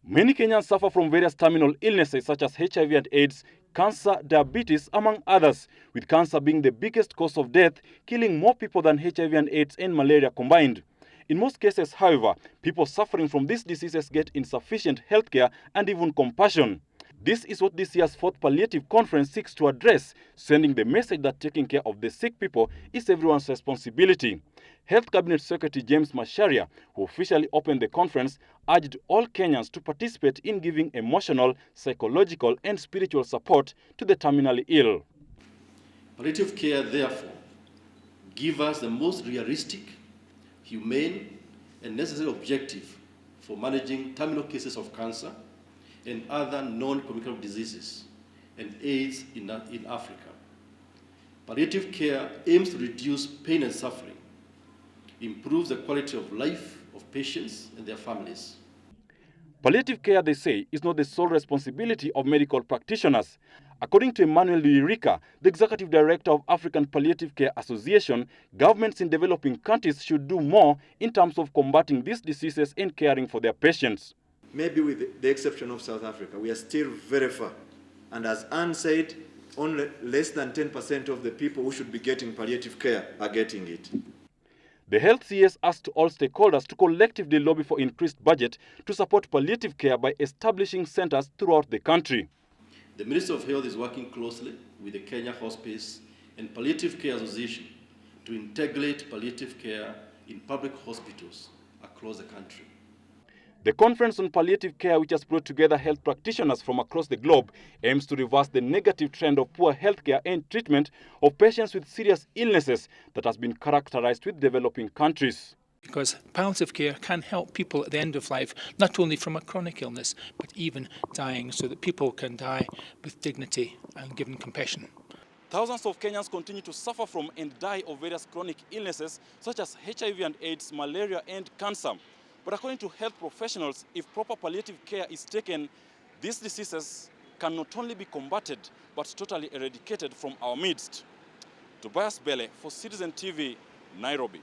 Many Kenyans suffer from various terminal illnesses such as HIV and AIDS, cancer, diabetes, among others, with cancer being the biggest cause of death, killing more people than HIV and AIDS and malaria combined. In most cases, however, people suffering from these diseases get insufficient healthcare and even compassion. This is what this year's 4th Palliative Conference seeks to address, sending the message that taking care of the sick people is everyone's responsibility. Health Cabinet Secretary James Macharia, who officially opened the conference, urged all Kenyans to participate in giving emotional, psychological, and spiritual support to the terminally ill. Palliative care, therefore, gives us the most realistic, humane, and necessary objective for managing terminal cases of cancer and other non-communicable diseases and AIDS in Africa. Palliative care aims to reduce pain and suffering, improves the quality of life of patients and their families. Palliative care, they say, is not the sole responsibility of medical practitioners. According to Emmanuel Luirika, the executive director of African Palliative Care Association, governments in developing countries should do more in terms of combating these diseases and caring for their patients. Maybe with the exception of South Africa, we are still very far. And as Anne said, only less than 10% of the people who should be getting palliative care are getting it. The Health CS asked all stakeholders to collectively lobby for increased budget to support palliative care by establishing centers throughout the country. The Ministry of Health is working closely with the Kenya Hospice and Palliative Care Association to integrate palliative care in public hospitals across the country. The Conference on Palliative Care, which has brought together health practitioners from across the globe, aims to reverse the negative trend of poor healthcare and treatment of patients with serious illnesses that has been characterized with developing countries. Because palliative care can help people at the end of life, not only from a chronic illness, but even dying, so that people can die with dignity and given compassion. Thousands of Kenyans continue to suffer from and die of various chronic illnesses such as HIV and AIDS, malaria and cancer. But according to health professionals, if proper palliative care is taken, these diseases can not only be combated, but totally eradicated from our midst. Tobias Belleh for Citizen TV, Nairobi.